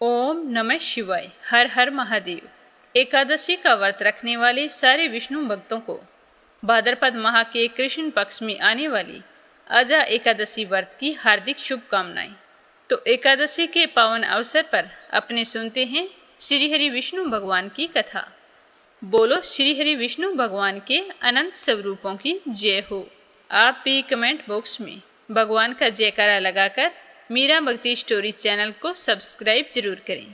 ओम नमः शिवाय। हर हर महादेव। एकादशी का व्रत रखने वाले सारे विष्णु भक्तों को भाद्रपद माह के कृष्ण पक्ष में आने वाली अजा एकादशी व्रत की हार्दिक शुभकामनाएं। तो एकादशी के पावन अवसर पर अपने सुनते हैं श्री हरि विष्णु भगवान की कथा। बोलो श्री हरि विष्णु भगवान के अनंत स्वरूपों की जय हो। आप भी कमेंट बॉक्स में भगवान का जयकारा लगाकर मीरा भक्ति स्टोरी चैनल को सब्सक्राइब जरूर करें।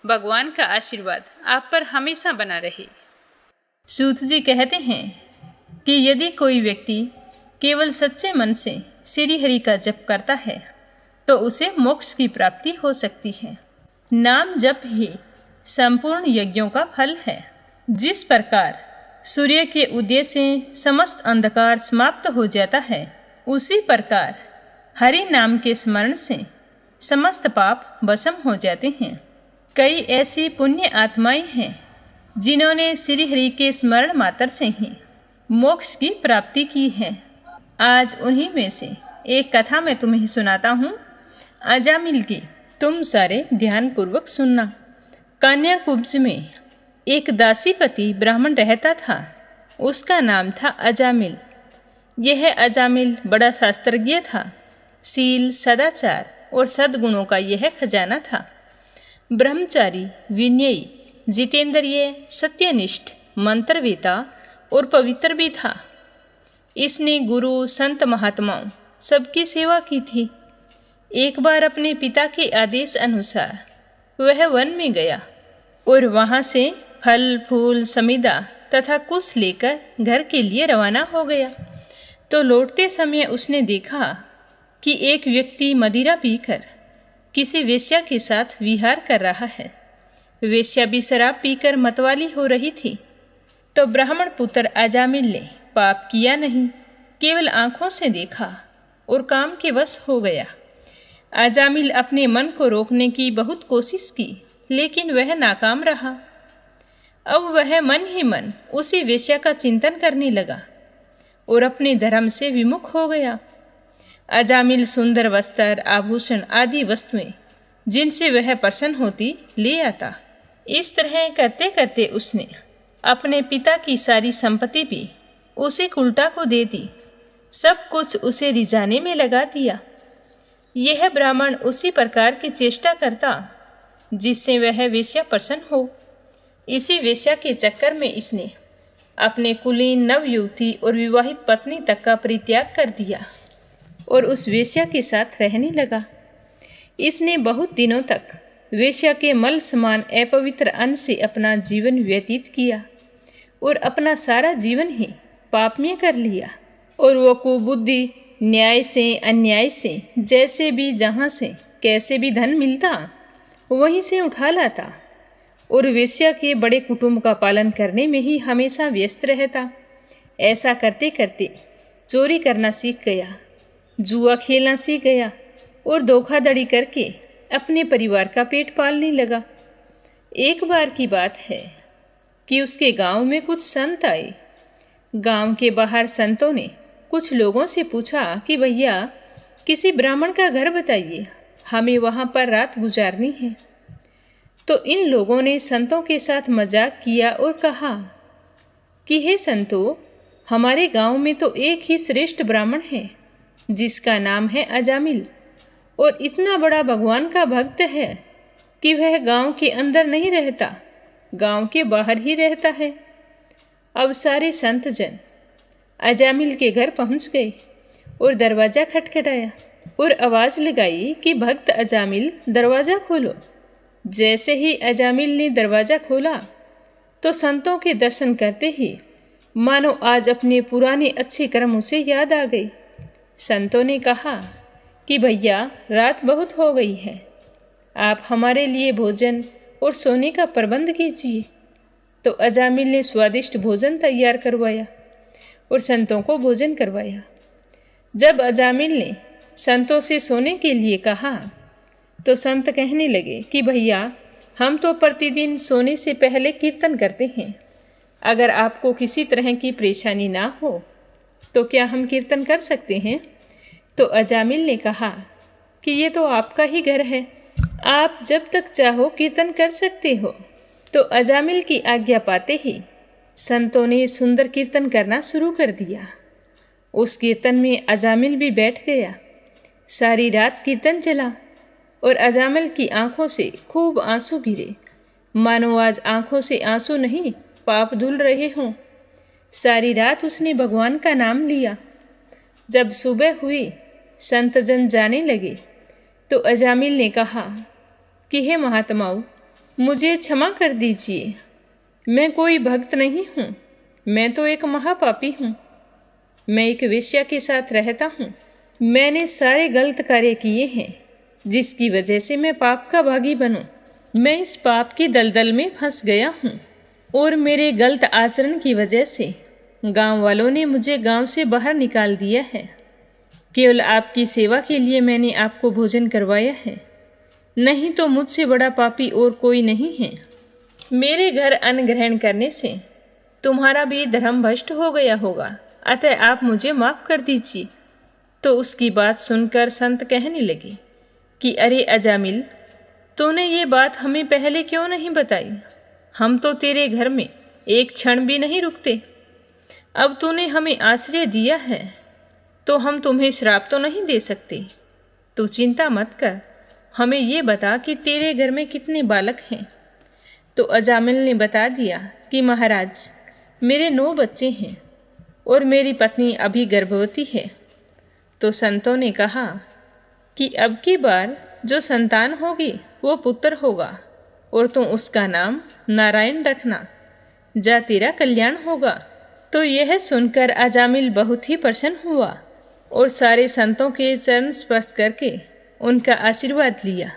भगवान का आशीर्वाद आप पर हमेशा बना रहे। सूत जी कहते हैं कि यदि कोई व्यक्ति केवल सच्चे मन से श्री हरि का जप करता है तो उसे मोक्ष की प्राप्ति हो सकती है। नाम जप ही संपूर्ण यज्ञों का फल है। जिस प्रकार सूर्य के उदय से समस्त अंधकार समाप्त हो जाता है, उसी प्रकार हरि नाम के स्मरण से समस्त पाप भस्म हो जाते हैं। कई ऐसी पुण्य आत्माएं हैं जिन्होंने श्री हरि के स्मरण मात्र से ही मोक्ष की प्राप्ति की है। आज उन्हीं में से एक कथा मैं तुम्हें सुनाता हूँ, अजामिल की। तुम सारे ध्यानपूर्वक सुनना। कन्याकुब्ज में एक दासीपति ब्राह्मण रहता था। उसका नाम था अजामिल। यह अजामिल बड़ा शास्त्रज्ञ था। शील, सदाचार और सद्गुणों का यह खजाना था। ब्रह्मचारी, विनयी, जितेंद्रिय, सत्यनिष्ठ, मंत्रवेता और पवित्र भी था। इसने गुरु, संत, महात्माओं सबकी सेवा की थी। एक बार अपने पिता के आदेश अनुसार वह वन में गया और वहाँ से फल फूल समिधा तथा कुश लेकर घर के लिए रवाना हो गया। तो लौटते समय उसने देखा कि एक व्यक्ति मदिरा पीकर किसी वेश्या के साथ विहार कर रहा है। वेश्या भी शराब पीकर मतवाली हो रही थी। तो ब्राह्मण पुत्र अजामिल ने पाप किया नहीं, केवल आंखों से देखा और काम के वश हो गया। अजामिल अपने मन को रोकने की बहुत कोशिश की, लेकिन वह नाकाम रहा। अब वह मन ही मन उसी वेश्या का चिंतन करने लगा और अपने धर्म से विमुख हो गया। अजामिल सुंदर वस्त्र, आभूषण आदि वस्तुएं जिनसे वह प्रसन्न होती ले आता। इस तरह करते करते उसने अपने पिता की सारी संपत्ति भी उसी कुलटा को दे दी। सब कुछ उसे रिझाने में लगा दिया। यह ब्राह्मण उसी प्रकार की चेष्टा करता जिससे वह वेश्या प्रसन्न हो। इसी वेश्या के चक्कर में इसने अपने कुलीन नवयुवती और विवाहित पत्नी तक का परित्याग कर दिया और उस वेश्या के साथ रहने लगा। इसने बहुत दिनों तक वेश्या के मल समान अपवित्र अन्न से अपना जीवन व्यतीत किया और अपना सारा जीवन ही पापमय कर लिया। और वो कुबुद्धि न्याय से अन्याय से जैसे भी जहाँ से कैसे भी धन मिलता वहीं से उठा लाता और वेश्या के बड़े कुटुंब का पालन करने में ही हमेशा व्यस्त रहता। ऐसा करते करते चोरी करना सीख गया, जुआ खेलना सीख गया और धोखाधड़ी करके अपने परिवार का पेट पालने लगा। एक बार की बात है कि उसके गांव में कुछ संत आए। गांव के बाहर संतों ने कुछ लोगों से पूछा कि भैया किसी ब्राह्मण का घर बताइए, हमें वहां पर रात गुजारनी है। तो इन लोगों ने संतों के साथ मजाक किया और कहा कि हे संतों, हमारे गांव में तो एक ही श्रेष्ठ ब्राह्मण है जिसका नाम है अजामिल, और इतना बड़ा भगवान का भक्त है कि वह गांव के अंदर नहीं रहता, गांव के बाहर ही रहता है। अब सारे संत जन अजामिल के घर पहुंच गए और दरवाज़ा खटखटाया और आवाज़ लगाई कि भक्त अजामिल दरवाज़ा खोलो। जैसे ही अजामिल ने दरवाज़ा खोला तो संतों के दर्शन करते ही मानो आज अपने पुराने अच्छे कर्म उसे याद आ गए। संतों ने कहा कि भैया रात बहुत हो गई है, आप हमारे लिए भोजन और सोने का प्रबंध कीजिए। तो अजामिल ने स्वादिष्ट भोजन तैयार करवाया और संतों को भोजन करवाया। जब अजामिल ने संतों से सोने के लिए कहा तो संत कहने लगे कि भैया हम तो प्रतिदिन सोने से पहले कीर्तन करते हैं, अगर आपको किसी तरह की परेशानी ना हो तो क्या हम कीर्तन कर सकते हैं। तो अजामिल ने कहा कि ये तो आपका ही घर है, आप जब तक चाहो कीर्तन कर सकते हो। तो अजामिल की आज्ञा पाते ही संतों ने सुंदर कीर्तन करना शुरू कर दिया। उस कीर्तन में अजामिल भी बैठ गया। सारी रात कीर्तन चला और अजामिल की आंखों से खूब आंसू गिरे, मानो आज आंखों से आंसू नहीं पाप धुल रहे हों। सारी रात उसने भगवान का नाम लिया। जब सुबह हुई, संतजन जाने लगे तो अजामिल ने कहा कि हे महात्माओं, मुझे क्षमा कर दीजिए, मैं कोई भक्त नहीं हूँ, मैं तो एक महापापी हूँ। मैं एक वेश्या के साथ रहता हूँ। मैंने सारे गलत कार्य किए हैं जिसकी वजह से मैं पाप का भागी बनूं। मैं इस पाप की दलदल में फंस गया हूँ और मेरे गलत आचरण की वजह से गांव वालों ने मुझे गांव से बाहर निकाल दिया है। केवल आपकी सेवा के लिए मैंने आपको भोजन करवाया है, नहीं तो मुझसे बड़ा पापी और कोई नहीं है। मेरे घर अन्न ग्रहण करने से तुम्हारा भी धर्म भ्रष्ट हो गया होगा, अतः आप मुझे माफ़ कर दीजिए। तो उसकी बात सुनकर संत कहने लगे कि अरे अजामिल, तूने ये बात हमें पहले क्यों नहीं बताई? हम तो तेरे घर में एक क्षण भी नहीं रुकते। अब तूने हमें आश्रय दिया है तो हम तुम्हें श्राप तो नहीं दे सकते। तू चिंता मत कर, हमें ये बता कि तेरे घर में कितने बालक हैं। तो अजामिल ने बता दिया कि महाराज, मेरे 9 बच्चे हैं और मेरी पत्नी अभी गर्भवती है। तो संतों ने कहा कि अब की बार जो संतान होगी वो पुत्र होगा और तुम उसका नाम नारायण रखना, जा तेरा कल्याण होगा। तो यह सुनकर अजामिल बहुत ही प्रसन्न हुआ और सारे संतों के चरण स्पर्श करके उनका आशीर्वाद लिया।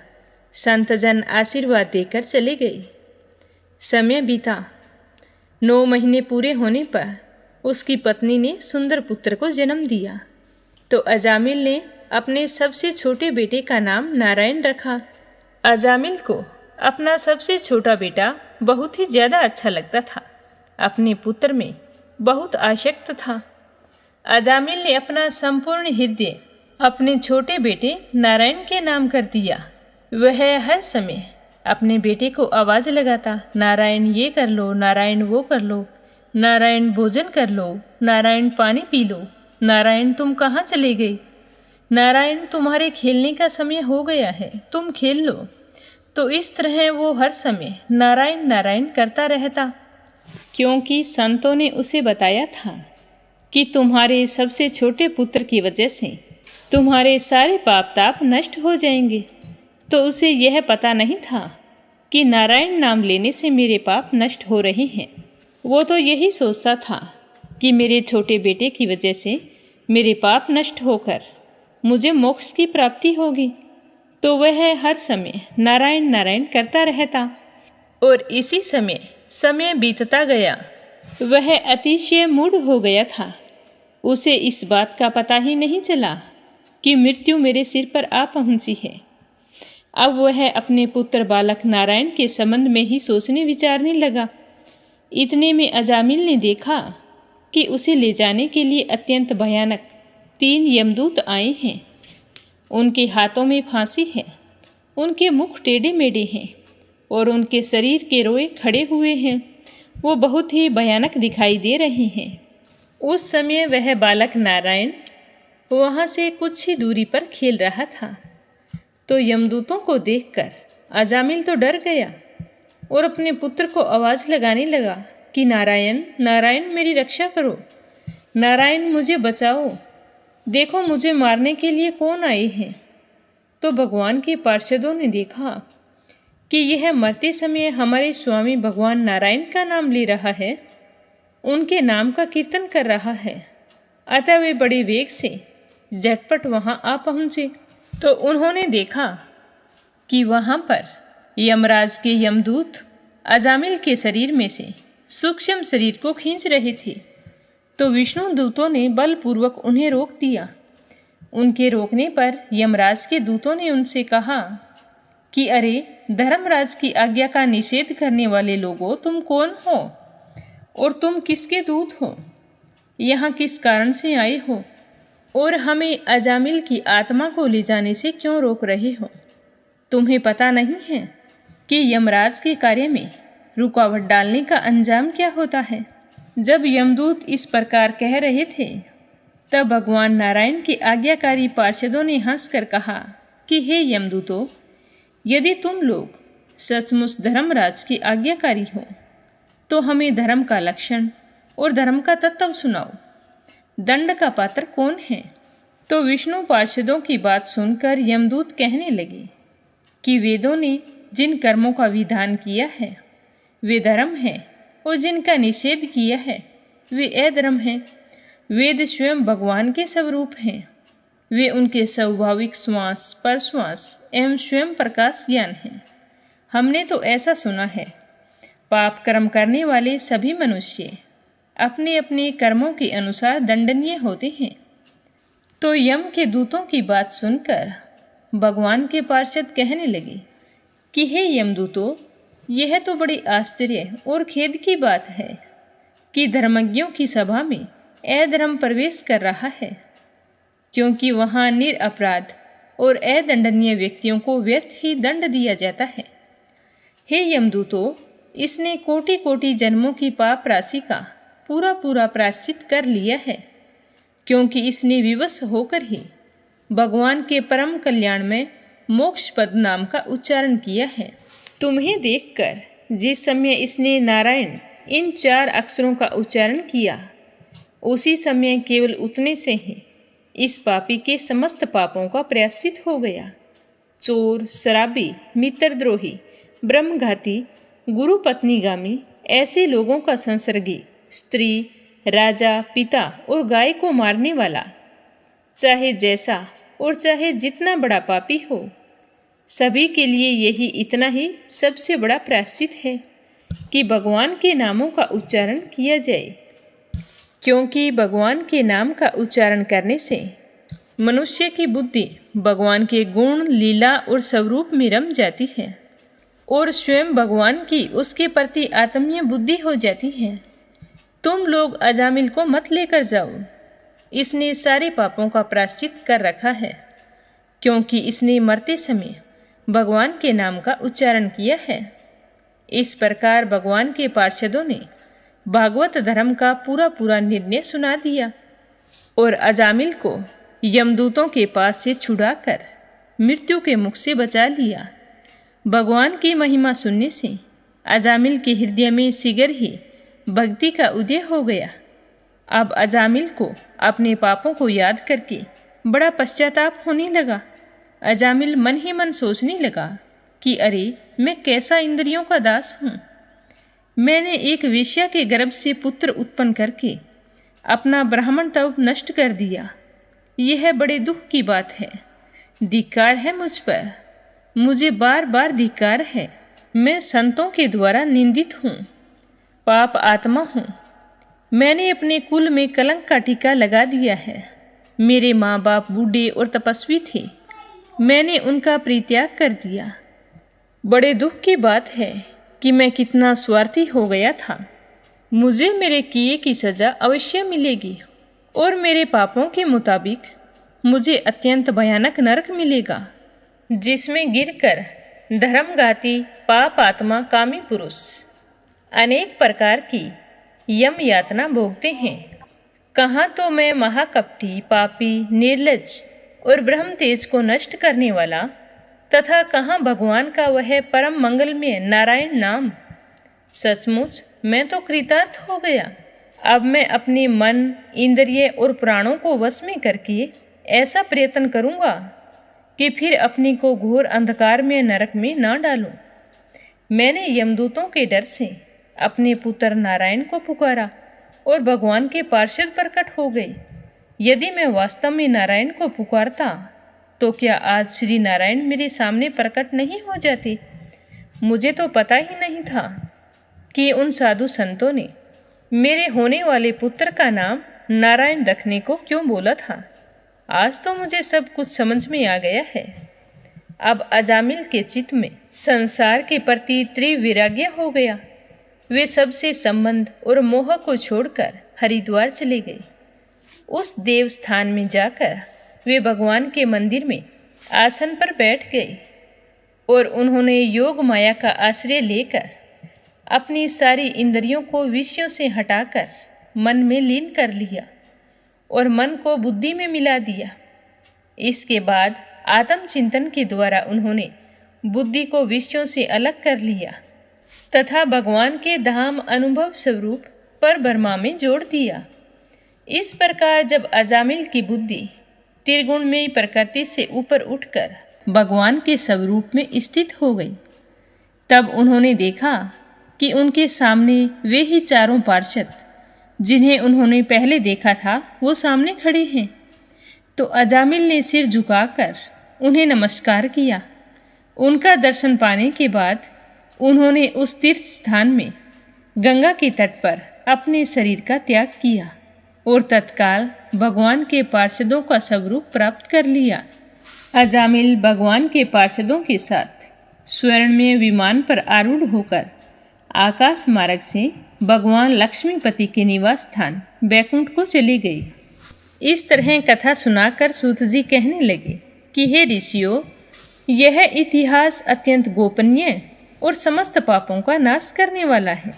संतजन आशीर्वाद देकर चले गए। समय बीता। 9 महीने पूरे होने पर उसकी पत्नी ने सुंदर पुत्र को जन्म दिया। तो अजामिल ने अपने सबसे छोटे बेटे का नाम नारायण रखा। अजामिल को अपना सबसे छोटा बेटा बहुत ही ज़्यादा अच्छा लगता था, अपने पुत्र में बहुत आसक्त था। अजामिल ने अपना संपूर्ण हृदय अपने छोटे बेटे नारायण के नाम कर दिया। वह हर समय अपने बेटे को आवाज़ लगाता, नारायण ये कर लो, नारायण वो कर लो, नारायण भोजन कर लो, नारायण पानी पी लो, नारायण तुम कहाँ चले गए, नारायण तुम्हारे खेलने का समय हो गया है, तुम खेल लो। तो इस तरह वो हर समय नारायण नारायण करता रहता, क्योंकि संतों ने उसे बताया था कि तुम्हारे सबसे छोटे पुत्र की वजह से तुम्हारे सारे पाप ताप नष्ट हो जाएंगे। तो उसे यह पता नहीं था कि नारायण नाम लेने से मेरे पाप नष्ट हो रहे हैं। वो तो यही सोचता था कि मेरे छोटे बेटे की वजह से मेरे पाप नष्ट होकर मुझे मोक्ष की प्राप्ति होगी। तो वह हर समय नारायण नारायण करता रहता और इसी समय बीतता गया। वह अतिशय मूढ़ हो गया था। उसे इस बात का पता ही नहीं चला कि मृत्यु मेरे सिर पर आ पहुंची है। अब वह अपने पुत्र बालक नारायण के संबंध में ही सोचने विचारने लगा। इतने में अजामिल ने देखा कि उसे ले जाने के लिए अत्यंत भयानक 3 यमदूत आए हैं। उनके हाथों में फांसी है, उनके मुख टेढ़े मेढ़े हैं और उनके शरीर के रोए खड़े हुए हैं। वो बहुत ही भयानक दिखाई दे रहे हैं। उस समय वह बालक नारायण वहाँ से कुछ ही दूरी पर खेल रहा था। तो यमदूतों को देखकर अजामिल तो डर गया और अपने पुत्र को आवाज़ लगाने लगा कि नारायण नारायण मेरी रक्षा करो, नारायण मुझे बचाओ, देखो मुझे मारने के लिए कौन आए हैं। तो भगवान के पार्षदों ने देखा कि यह मरते समय हमारे स्वामी भगवान नारायण का नाम ले रहा है, उनके नाम का कीर्तन कर रहा है। अतः वे बड़े वेग से झटपट वहाँ आ पहुँचे। तो उन्होंने देखा कि वहाँ पर यमराज के यमदूत अजामिल के शरीर में से सूक्ष्म शरीर को खींच रहे थे। तो विष्णु दूतों ने बलपूर्वक उन्हें रोक दिया। उनके रोकने पर यमराज के दूतों ने उनसे कहा कि अरे धर्मराज की आज्ञा का निषेध करने वाले लोगों, तुम कौन हो और तुम किसके दूत हो? यहाँ किस कारण से आए हो और हमें अजामिल की आत्मा को ले जाने से क्यों रोक रहे हो? तुम्हें पता नहीं है कि यमराज के कार्य में रुकावट डालने का अंजाम क्या होता है। जब यमदूत इस प्रकार कह रहे थे तब भगवान नारायण के आज्ञाकारी पार्षदों ने हंसकर कहा कि हे यमदूतों, यदि तुम लोग सचमुच धर्मराज की आज्ञाकारी हो तो हमें धर्म का लक्षण और धर्म का तत्व सुनाओ। दंड का पात्र कौन है? तो विष्णु पार्षदों की बात सुनकर यमदूत कहने लगे कि वेदों ने जिन कर्मों का विधान किया है वे धर्म है और जिनका निषेध किया है वे अधर्म है। वेद स्वयं भगवान के स्वरूप हैं। वे उनके स्वाभाविक श्वास परश्वास एवं स्वयं प्रकाश ज्ञान हैं। हमने तो ऐसा सुना है, पाप कर्म करने वाले सभी मनुष्य अपने अपने कर्मों के अनुसार दंडनीय होते हैं। तो यम के दूतों की बात सुनकर भगवान के पार्षद कहने लगे कि हे यमदूतों, यह तो बड़ी आश्चर्य और खेद की बात है कि धर्मज्ञों की सभा में अधर्म प्रवेश कर रहा है, क्योंकि वहाँ निरपराध और अदंडनीय व्यक्तियों को व्यर्थ ही दंड दिया जाता है। हे यमदूतों, इसने कोटि कोटि जन्मों की पाप राशि का पूरा पूरा प्रायश्चित कर लिया है, क्योंकि इसने विवश होकर ही भगवान के परम कल्याण में मोक्ष पद नाम का उच्चारण किया है। तुम्हें देखकर जिस समय इसने नारायण इन 4 अक्षरों का उच्चारण किया, उसी समय केवल उतने से ही इस पापी के समस्त पापों का प्रायश्चित हो गया। चोर, शराबी, मित्रद्रोही, ब्रह्मघाती, गुरु पत्नीगामी ऐसे लोगों का संसर्गी, स्त्री, राजा, पिता और गाय को मारने वाला, चाहे जैसा और चाहे जितना बड़ा पापी हो, सभी के लिए यही इतना ही सबसे बड़ा प्रायश्चित है कि भगवान के नामों का उच्चारण किया जाए, क्योंकि भगवान के नाम का उच्चारण करने से मनुष्य की बुद्धि भगवान के गुण, लीला और स्वरूप में रम जाती है और स्वयं भगवान की उसके प्रति आत्मीय बुद्धि हो जाती है। तुम लोग अजामिल को मत लेकर जाओ, इसने सारे पापों का प्रायश्चित कर रखा है, क्योंकि इसने मरते समय भगवान के नाम का उच्चारण किया है। इस प्रकार भगवान के पार्षदों ने भागवत धर्म का पूरा पूरा निर्णय सुना दिया और अजामिल को यमदूतों के पास से छुड़ाकर मृत्यु के मुख से बचा लिया। भगवान की महिमा सुनने से अजामिल के हृदय में शीघ्र ही भक्ति का उदय हो गया। अब अजामिल को अपने पापों को याद करके बड़ा पश्चाताप होने लगा। अजामिल मन ही मन सोचने लगा कि अरे, मैं कैसा इंद्रियों का दास हूँ। मैंने एक वेश्या के गर्भ से पुत्र उत्पन्न करके अपना ब्राह्मण तव नष्ट कर दिया। यह बड़े दुख की बात है। धिक्कार है मुझ पर, मुझे बार बार धिक्कार है। मैं संतों के द्वारा निंदित हूँ, पाप आत्मा हूँ। मैंने अपने कुल में कलंक का टीका लगा दिया है। मेरे माँ बाप बूढ़े और तपस्वी थे, मैंने उनका परित्याग कर दिया। बड़े दुख की बात है कि मैं कितना स्वार्थी हो गया था। मुझे मेरे किए की सज़ा अवश्य मिलेगी और मेरे पापों के मुताबिक मुझे अत्यंत भयानक नरक मिलेगा, जिसमें गिरकर धर्मघाती पाप आत्मा कामी पुरुष अनेक प्रकार की यम यातना भोगते हैं। कहाँ तो मैं महाकपटी, पापी, निर्लज्ज और ब्रह्म तेज को नष्ट करने वाला, तथा कहाँ भगवान का वह परम मंगलमय नारायण नाम। सचमुच मैं तो कृतार्थ हो गया। अब मैं अपने मन, इंद्रिय और प्राणों को वश में करके ऐसा प्रयत्न करूँगा कि फिर अपने को घोर अंधकार में नरक में न डालूं। मैंने यमदूतों के डर से अपने पुत्र नारायण को पुकारा और भगवान के पार्षद प्रकट हो गए। यदि मैं वास्तव में नारायण को पुकारता तो क्या आज श्री नारायण मेरे सामने प्रकट नहीं हो जाते? मुझे तो पता ही नहीं था कि उन साधु संतों ने मेरे होने वाले पुत्र का नाम नारायण रखने को क्यों बोला था। आज तो मुझे सब कुछ समझ में आ गया है। अब अजामिल के चित्त में संसार के प्रति त्रिवैराग्य हो गया। वे सबसे संबंध और मोह को छोड़कर हरिद्वार चले गए। उस देव स्थान में जाकर वे भगवान के मंदिर में आसन पर बैठ गए। और उन्होंने योग माया का आश्रय लेकर अपनी सारी इंद्रियों को विषयों से हटाकर मन में लीन कर लिया और मन को बुद्धि में मिला दिया। इसके बाद आत्मचिंतन के द्वारा उन्होंने बुद्धि को विषयों से अलग कर लिया तथा भगवान के धाम अनुभव स्वरूप पर ब्रह्मा में जोड़ दिया। इस प्रकार जब अजामिल की बुद्धि त्रिगुणमयी प्रकृति से ऊपर उठकर भगवान के स्वरूप में स्थित हो गई, तब उन्होंने देखा कि उनके सामने वे ही चारों पार्षद जिन्हें उन्होंने पहले देखा था वो सामने खड़े हैं। तो अजामिल ने सिर झुकाकर उन्हें नमस्कार किया। उनका दर्शन पाने के बाद उन्होंने उस तीर्थ स्थान में गंगा के तट पर अपने शरीर का त्याग किया और तत्काल भगवान के पार्षदों का स्वरूप प्राप्त कर लिया। अजामिल भगवान के पार्षदों के साथ स्वर्णमय विमान पर आरूढ़ होकर आकाश मार्ग से भगवान लक्ष्मीपति के निवास स्थान बैकुंठ को चले गए। इस तरह कथा सुनाकर सूत जी कहने लगे कि हे ऋषियों, यह इतिहास अत्यंत गोपनीय और समस्त पापों का नाश करने वाला है।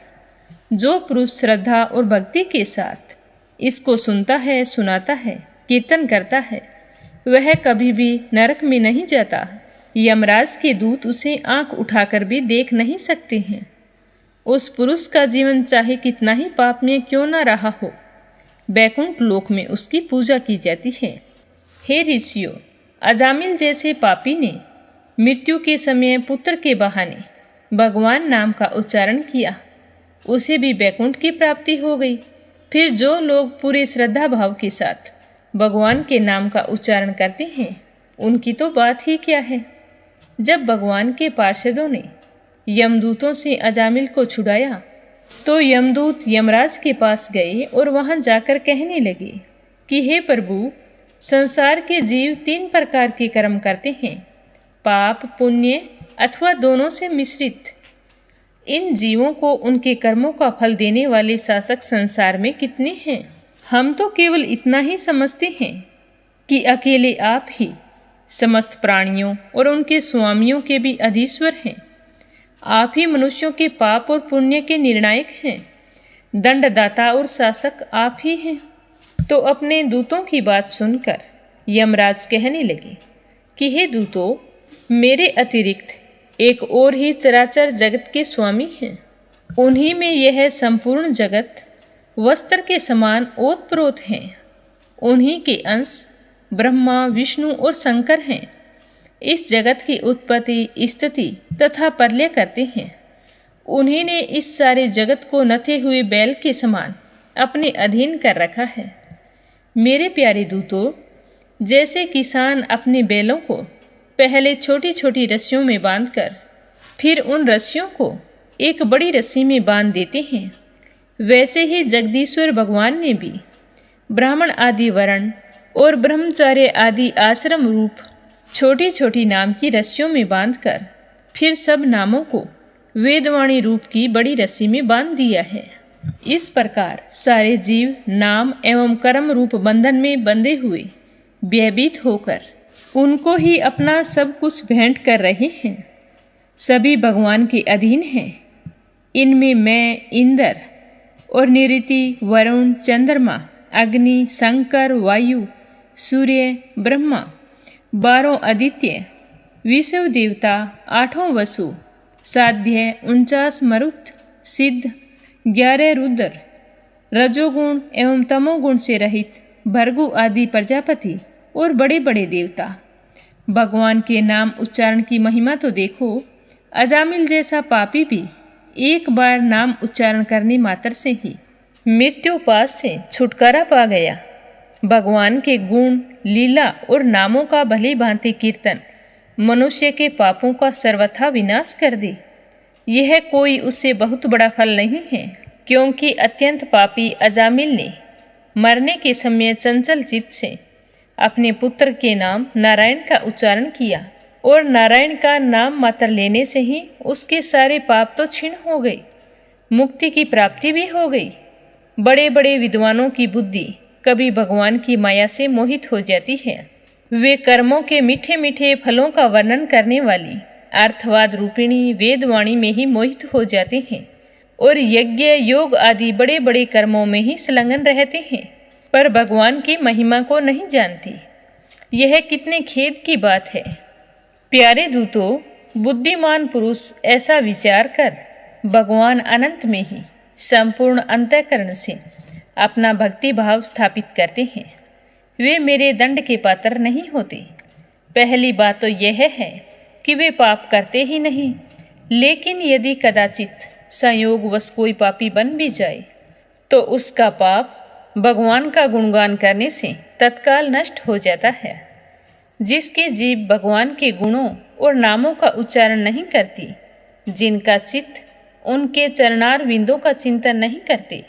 जो पुरुष श्रद्धा और भक्ति के साथ इसको सुनता है, सुनाता है, कीर्तन करता है, वह कभी भी नरक में नहीं जाता। यमराज के दूत उसे आंख उठाकर भी देख नहीं सकते हैं। उस पुरुष का जीवन चाहे कितना ही पाप में क्यों न रहा हो, बैकुंठ लोक में उसकी पूजा की जाती है। हे ऋषियों, अजामिल जैसे पापी ने मृत्यु के समय पुत्र के बहाने भगवान नाम का उच्चारण किया, उसे भी बैकुंठ की प्राप्ति हो गई। फिर जो लोग पूरे श्रद्धा भाव के साथ भगवान के नाम का उच्चारण करते हैं, उनकी तो बात ही क्या है। जब भगवान के पार्षदों ने यमदूतों से अजामिल को छुड़ाया तो यमदूत यमराज के पास गए और वहां जाकर कहने लगे कि हे प्रभु, संसार के जीव 3 प्रकार के कर्म करते हैं, पाप, पुण्य अथवा दोनों से मिश्रित। इन जीवों को उनके कर्मों का फल देने वाले शासक संसार में कितने हैं? हम तो केवल इतना ही समझते हैं कि अकेले आप ही समस्त प्राणियों और उनके स्वामियों के भी अधीश्वर हैं। आप ही मनुष्यों के पाप और पुण्य के निर्णायक हैं। दंडदाता और शासक आप ही हैं। तो अपने दूतों की बात सुनकर यमराज कहने लगे कि हे दूतों, मेरे अतिरिक्त एक और ही चराचर जगत के स्वामी हैं। उन्हीं में यह संपूर्ण जगत वस्त्र के समान ओतप्रोत हैं। उन्हीं के अंश ब्रह्मा, विष्णु और शंकर हैं। इस जगत की उत्पत्ति, स्थिति तथा प्रलय करते हैं। उन्हीं ने इस सारे जगत को नथे हुए बैल के समान अपने अधीन कर रखा है। मेरे प्यारे दूतों, जैसे किसान अपने बैलों को पहले छोटी छोटी रस्सियों में बांधकर फिर उन रस्सियों को एक बड़ी रस्सी में बांध देते हैं, वैसे ही जगदीश्वर भगवान ने भी ब्राह्मण आदि वर्ण और ब्रह्मचार्य आदि आश्रम रूप छोटी छोटी नाम की रस्सियों में बांधकर फिर सब नामों को वेदवाणी रूप की बड़ी रस्सी में बांध दिया है। इस प्रकार सारे जीव नाम एवं कर्म रूप बंधन में बंधे हुए भयभीत होकर उनको ही अपना सब कुछ भेंट कर रहे हैं। सभी भगवान के अधीन हैं। इनमें मैं, इंद्र और निऋति, वरुण, चंद्रमा, अग्नि, शंकर, वायु, सूर्य, ब्रह्मा, 12 आदित्य, विश्व देवता, 8 वसु, साध्य, 49 मरुत, सिद्ध, 11 रुद्र, रजोगुण एवं तमोगुण से रहित भृगु आदि प्रजापति और बड़े बड़े देवता। भगवान के नाम उच्चारण की महिमा तो देखो। अजामिल जैसा पापी भी एक बार नाम उच्चारण करने मात्र से ही मृत्युपाश से छुटकारा पा गया। भगवान के गुण, लीला और नामों का भली भांति कीर्तन मनुष्य के पापों का सर्वथा विनाश कर दे। यह कोई उससे बहुत बड़ा फल नहीं है, क्योंकि अत्यंत पापी अजामिल ने मरने के समय चंचल चित्त से अपने पुत्र के नाम नारायण का उच्चारण किया और नारायण का नाम मात्र लेने से ही उसके सारे पाप तो क्षीण हो गए, मुक्ति की प्राप्ति भी हो गई। बड़े बड़े विद्वानों की बुद्धि कभी भगवान की माया से मोहित हो जाती है। वे कर्मों के मीठे मीठे फलों का वर्णन करने वाली अर्थवाद रूपिणी वेदवाणी में ही मोहित हो जाते हैं और यज्ञ योग आदि बड़े बड़े कर्मों में ही संलग्न रहते हैं, पर भगवान की महिमा को नहीं जानती। यह कितने खेद की बात है। प्यारे दूतों, बुद्धिमान पुरुष ऐसा विचार कर भगवान अनंत में ही संपूर्ण अंतःकरण से अपना भक्ति भाव स्थापित करते हैं। वे मेरे दंड के पात्र नहीं होते। पहली बात तो यह है कि वे पाप करते ही नहीं, लेकिन यदि कदाचित संयोगवश कोई पापी बन भी जाए तो उसका पाप भगवान का गुणगान करने से तत्काल नष्ट हो जाता है। जिसकी जीभ भगवान के गुणों और नामों का उच्चारण नहीं करती, जिनका चित्त उनके चरणार विंदों का चिंतन नहीं करते,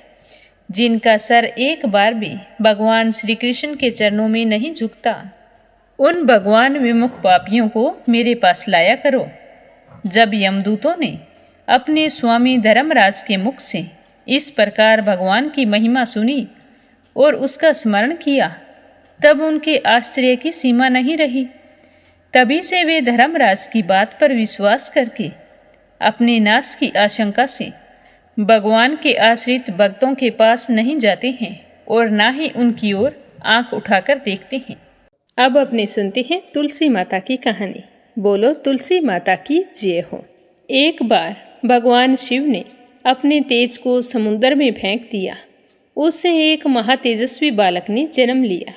जिनका सर एक बार भी भगवान श्री कृष्ण के चरणों में नहीं झुकता, उन भगवान विमुख पापियों को मेरे पास लाया करो। जब यमदूतों ने अपने स्वामी धर्मराज के मुख से इस प्रकार भगवान की महिमा सुनी और उसका स्मरण किया, तब उनके आश्चर्य की सीमा नहीं रही। तभी से वे धर्मराज की बात पर विश्वास करके अपने नाश की आशंका से भगवान के आश्रित भक्तों के पास नहीं जाते हैं और ना ही उनकी ओर आंख उठाकर देखते हैं। अब अपने सुनते हैं तुलसी माता की कहानी। बोलो तुलसी माता की जय हो। एक बार भगवान शिव ने अपने तेज को समुद्र में फेंक दिया। उससे एक महातेजस्वी बालक ने जन्म लिया।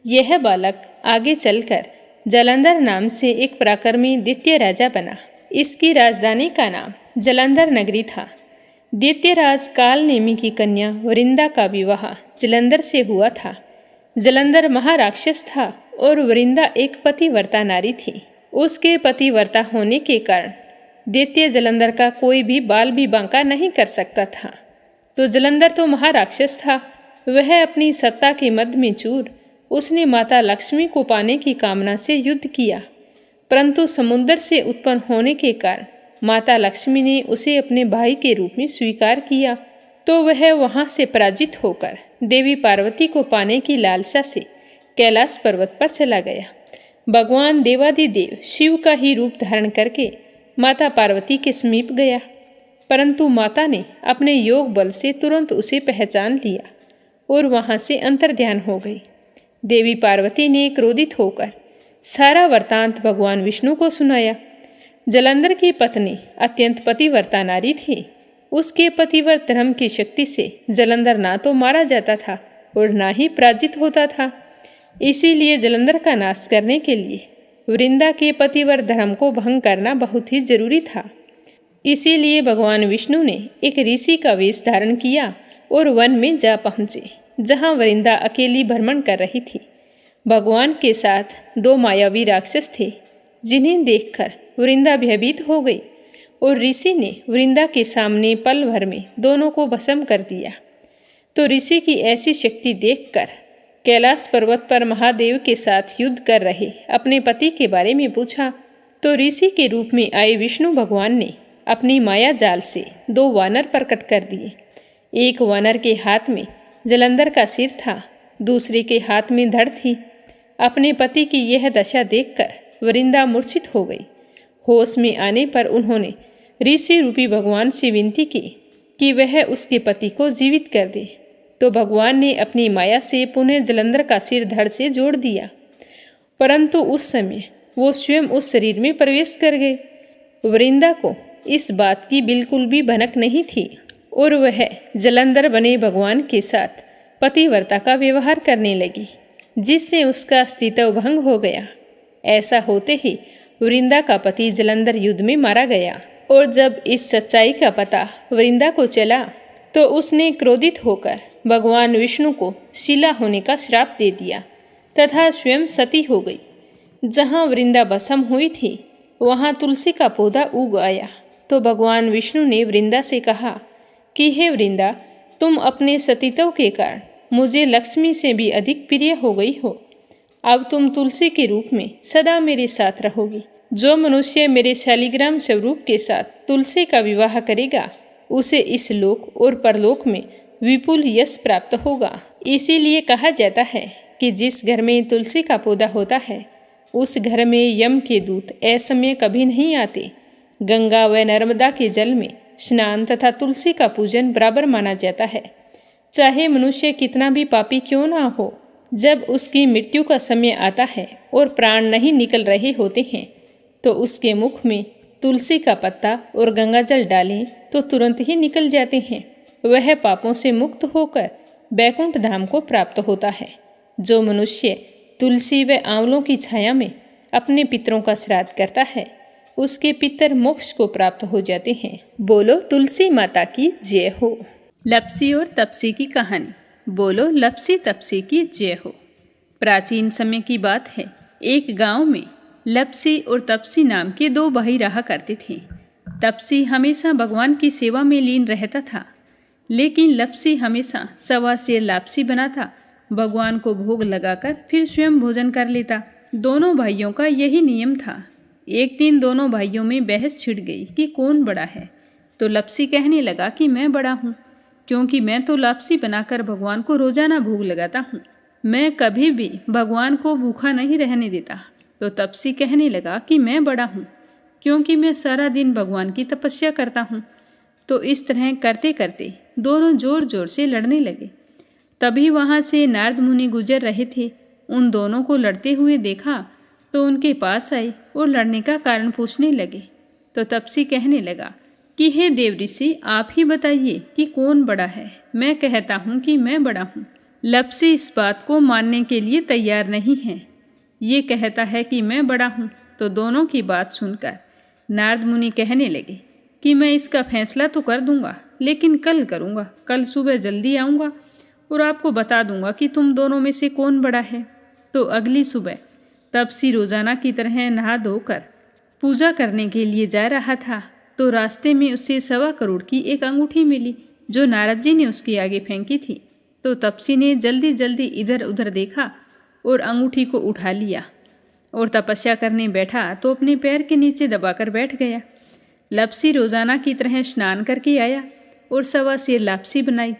यह बालक आगे चलकर जालंधर नाम से एक पराक्रमी द्वितीय राजा बना। इसकी राजधानी का नाम जालंधर नगरी था। द्वितीय राज काल नेमी की कन्या वृंदा का विवाह जालंधर से हुआ था। जालंधर महाराक्षस था और वृंदा एक पतिव्रता नारी थी। उसके पतिव्रता होने के कारण द्वितीय जालंधर का कोई भी बाल भी बांका नहीं कर सकता था। तो जालंधर तो महाराक्षस था, वह अपनी सत्ता के मद में चूर उसने माता लक्ष्मी को पाने की कामना से युद्ध किया, परंतु समुद्र से उत्पन्न होने के कारण माता लक्ष्मी ने उसे अपने भाई के रूप में स्वीकार किया। तो वह वहां से पराजित होकर देवी पार्वती को पाने की लालसा से कैलाश पर्वत पर चला गया। भगवान देवादिदेव शिव का ही रूप धारण करके माता पार्वती के समीप गया, परंतु माता ने अपने योग बल से तुरंत उसे पहचान लिया और वहां से अंतर्ध्यान हो गई। देवी पार्वती ने क्रोधित होकर सारा वृत्तांत भगवान विष्णु को सुनाया। जालंधर की पत्नी अत्यंत पतिव्रता नारी थी। उसके पतिव्रत धर्म की शक्ति से जालंधर ना तो मारा जाता था और ना ही पराजित होता था। इसीलिए जालंधर का नाश करने के लिए वृंदा के पतिव्रत धर्म को भंग करना बहुत ही जरूरी था। इसीलिए भगवान विष्णु ने एक ऋषि का वेश धारण किया और वन में जा पहुँचे, जहाँ वृंदा अकेली भ्रमण कर रही थी। भगवान के साथ दो मायावी राक्षस थे, जिन्हें देखकर वृंदा भयभीत हो गई और ऋषि ने वृंदा के सामने पल भर में दोनों को भस्म कर दिया। तो ऋषि की ऐसी शक्ति देखकर कैलाश पर्वत पर महादेव के साथ युद्ध कर रहे अपने पति के बारे में पूछा। तो ऋषि के रूप में आए विष्णु भगवान ने अपनी माया जाल से दो वानर प्रकट कर दिए। एक वानर के हाथ में जालंधर का सिर था, दूसरे के हाथ में धड़ थी। अपने पति की यह दशा देखकर वृंदा मूर्छित हो गई। होश में आने पर उन्होंने ऋषि रूपी भगवान से विनती की कि वह उसके पति को जीवित कर दे। तो भगवान ने अपनी माया से पुनः जालंधर का सिर धड़ से जोड़ दिया, परंतु उस समय वो स्वयं उस शरीर में प्रवेश कर गए। वृंदा को इस बात की बिल्कुल भी भनक नहीं थी और वह जालंधर बने भगवान के साथ पतिव्रता का व्यवहार करने लगी, जिससे उसका अस्तित्व भंग हो गया। ऐसा होते ही वृंदा का पति जालंधर युद्ध में मारा गया। और जब इस सच्चाई का पता वृंदा को चला तो उसने क्रोधित होकर भगवान विष्णु को शिला होने का श्राप दे दिया तथा स्वयं सती हो गई। जहाँ वृंदा भस्म हुई थी वहाँ तुलसी का पौधा उग आया। तो भगवान विष्णु ने वृंदा से कहा कि हे वृंदा, तुम अपने सतीत्व के कारण मुझे लक्ष्मी से भी अधिक प्रिय हो गई हो। अब तुम तुलसी के रूप में सदा मेरे साथ रहोगी। जो मनुष्य मेरे शालिग्राम स्वरूप के साथ तुलसी का विवाह करेगा उसे इस लोक और परलोक में विपुल यश प्राप्त होगा। इसीलिए कहा जाता है कि जिस घर में तुलसी का पौधा होता है उस घर में यम के दूत असमय कभी नहीं आते। गंगा व नर्मदा के जल में स्नान तथा तुलसी का पूजन बराबर माना जाता है। चाहे मनुष्य कितना भी पापी क्यों ना हो, जब उसकी मृत्यु का समय आता है और प्राण नहीं निकल रहे होते हैं तो उसके मुख में तुलसी का पत्ता और गंगाजल डालें तो तुरंत ही निकल जाते हैं। वह पापों से मुक्त होकर बैकुंठ धाम को प्राप्त होता है। जो मनुष्य तुलसी व आंवलों की छाया में अपने पितरों का श्राद्ध करता है उसके पितर मोक्ष को प्राप्त हो जाते हैं। बोलो तुलसी माता की जय हो। लपसी और तपसी की कहानी। बोलो लपसी तपसी की जय हो। प्राचीन समय की बात है। एक गांव में लपसी और तपसी नाम के दो भाई रहा करते थे। तपसी हमेशा भगवान की सेवा में लीन रहता था, लेकिन लपसी हमेशा सवा सेर लापसी बनाता, भगवान को भोग लगाकर फिर स्वयं भोजन कर लेता। दोनों भाइयों का यही नियम था। एक दिन दोनों भाइयों में बहस छिड़ गई कि कौन बड़ा है। तो लपसी कहने लगा कि मैं बड़ा हूँ, क्योंकि मैं तो लापसी बनाकर भगवान को रोजाना भोग लगाता हूँ। मैं कभी भी भगवान को भूखा नहीं रहने देता। तो तपसी कहने लगा कि मैं बड़ा हूँ, क्योंकि मैं सारा दिन भगवान की तपस्या करता हूँ। तो इस तरह करते करते दोनों जोर जोर से लड़ने लगे। तभी वहाँ से नारद मुनि गुजर रहे थे। उन दोनों को लड़ते हुए देखा तो उनके पास आए और लड़ने का कारण पूछने लगे। तो तपसी कहने लगा कि हे देव ऋषि, आप ही बताइए कि कौन बड़ा है। मैं कहता हूँ कि मैं बड़ा हूँ। लपसी इस बात को मानने के लिए तैयार नहीं है। ये कहता है कि मैं बड़ा हूँ। तो दोनों की बात सुनकर नारद मुनि कहने लगे कि मैं इसका फैसला तो कर दूंगा, लेकिन कल करूँगा। कल सुबह जल्दी आऊँगा और आपको बता दूंगा कि तुम दोनों में से कौन बड़ा है। तो अगली सुबह तपसी रोजाना की तरह नहा धोकर पूजा करने के लिए जा रहा था। तो रास्ते में उसे 1.25 करोड़ की एक अंगूठी मिली जो नारद जी ने उसके आगे फेंकी थी। तो तपसी ने जल्दी जल्दी इधर उधर देखा और अंगूठी को उठा लिया और तपस्या करने बैठा तो अपने पैर के नीचे दबाकर बैठ गया। लपसी रोजाना की तरह स्नान करके आया और 1.25 सेर लापसी बनाई।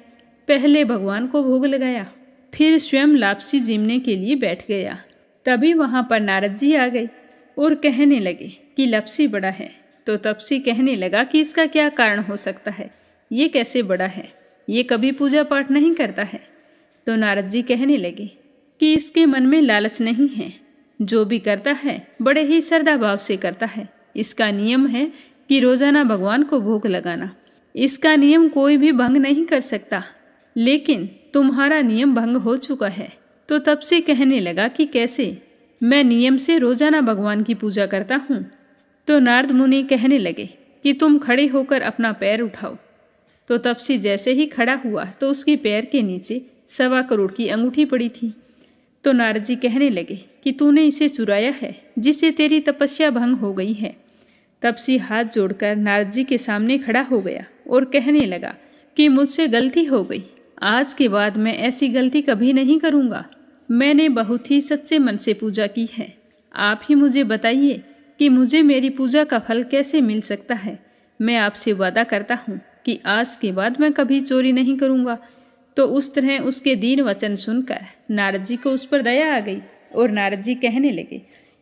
पहले भगवान को भोग लगाया, फिर स्वयं लापसी जीमने के लिए बैठ गया। तभी वहाँ पर नारद जी आ गए और कहने लगे कि लपसी बड़ा है। तो तपसी कहने लगा कि इसका क्या कारण हो सकता है, ये कैसे बड़ा है, ये कभी पूजा पाठ नहीं करता है। तो नारद जी कहने लगे कि इसके मन में लालच नहीं है, जो भी करता है बड़े ही श्रद्धा भाव से करता है। इसका नियम है कि रोजाना भगवान को भोग लगाना। इसका नियम कोई भी भंग नहीं कर सकता, लेकिन तुम्हारा नियम भंग हो चुका है। तो तपसी कहने लगा कि कैसे, मैं नियम से रोजाना भगवान की पूजा करता हूँ। तो नारद मुनि कहने लगे कि तुम खड़े होकर अपना पैर उठाओ। तो तपसी जैसे ही खड़ा हुआ तो उसके पैर के नीचे 1.25 करोड़ की अंगूठी पड़ी थी। तो नारद जी कहने लगे कि तूने इसे चुराया है, जिससे तेरी तपस्या भंग हो गई है। तपसी हाथ जोड़कर नारद जी के सामने खड़ा हो गया और कहने लगा कि मुझसे गलती हो गई। आज के बाद मैं ऐसी गलती कभी नहीं करूँगा। मैंने बहुत ही सच्चे मन से पूजा की है। आप ही मुझे बताइए कि मुझे मेरी पूजा का फल कैसे मिल सकता है। मैं आपसे वादा करता हूँ कि आज के बाद मैं कभी चोरी नहीं करूँगा। तो उस तरह उसके दीन वचन सुनकर नारद जी को उस पर दया आ गई और नारद जी कहने लगे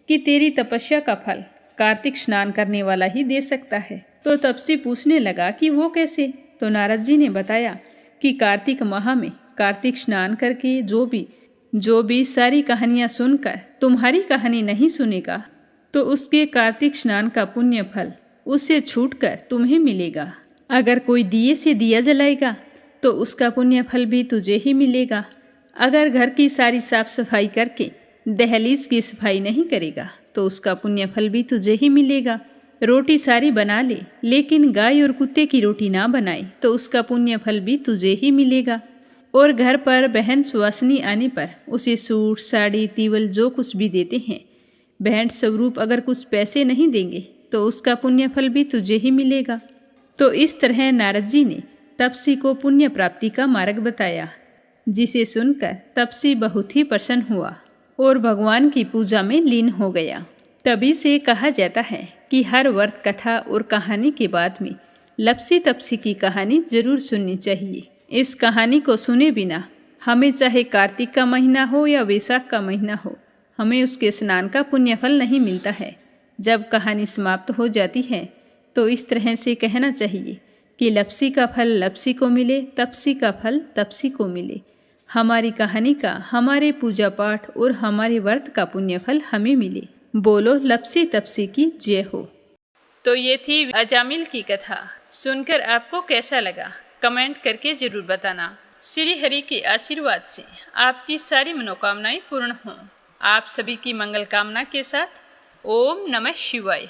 कि तेरी तपस्या का फल कार्तिक स्नान करने वाला ही दे सकता है। तो तपसी पूछने लगा कि वो कैसे। तो नारद जी ने बताया कि कार्तिक माह में कार्तिक स्नान करके जो भी सारी कहानियाँ सुनकर तुम्हारी कहानी नहीं सुनेगा तो उसके कार्तिक स्नान का पुण्य फल उससे छूटकर तुम्हें मिलेगा। अगर कोई दिए से दिया जलाएगा तो उसका पुण्य फल भी तुझे ही मिलेगा। अगर घर की सारी साफ सफाई करके दहलीज की सफाई नहीं करेगा तो उसका पुण्य फल भी तुझे ही मिलेगा। रोटी सारी बना ले लेकिन गाय और कुत्ते की रोटी ना बनाए तो उसका पुण्य फल भी तुझे ही मिलेगा। और घर पर बहन सुवासिनी आने पर उसे सूट साड़ी तीवल जो कुछ भी देते हैं, भेंट स्वरूप अगर कुछ पैसे नहीं देंगे तो उसका पुण्य फल भी तुझे ही मिलेगा। तो इस तरह नारद जी ने तपसी को पुण्य प्राप्ति का मार्ग बताया, जिसे सुनकर तपसी बहुत ही प्रसन्न हुआ और भगवान की पूजा में लीन हो गया। तभी से कहा जाता है कि हर व्रत कथा और कहानी के बाद में लपसी तपसी की कहानी जरूर सुननी चाहिए। इस कहानी को सुने बिना हमें चाहे कार्तिक का महीना हो या वैशाख का महीना हो, हमें उसके स्नान का पुण्य फल नहीं मिलता है। जब कहानी समाप्त हो जाती है तो इस तरह से कहना चाहिए कि लप्सी का फल लप्सी को मिले, तपसी का फल तपसी को मिले। हमारी कहानी का, हमारे पूजा पाठ और हमारे व्रत का पुण्य फल हमें मिले। बोलो लप्सी तपसी की जय हो। तो ये थी अजामिल की कथा। सुनकर आपको कैसा लगा कमेंट करके ज़रूर बताना। श्री हरि के आशीर्वाद से आपकी सारी मनोकामनाएं पूर्ण हों। आप सभी की मंगल कामना के साथ ओम नमः शिवाय।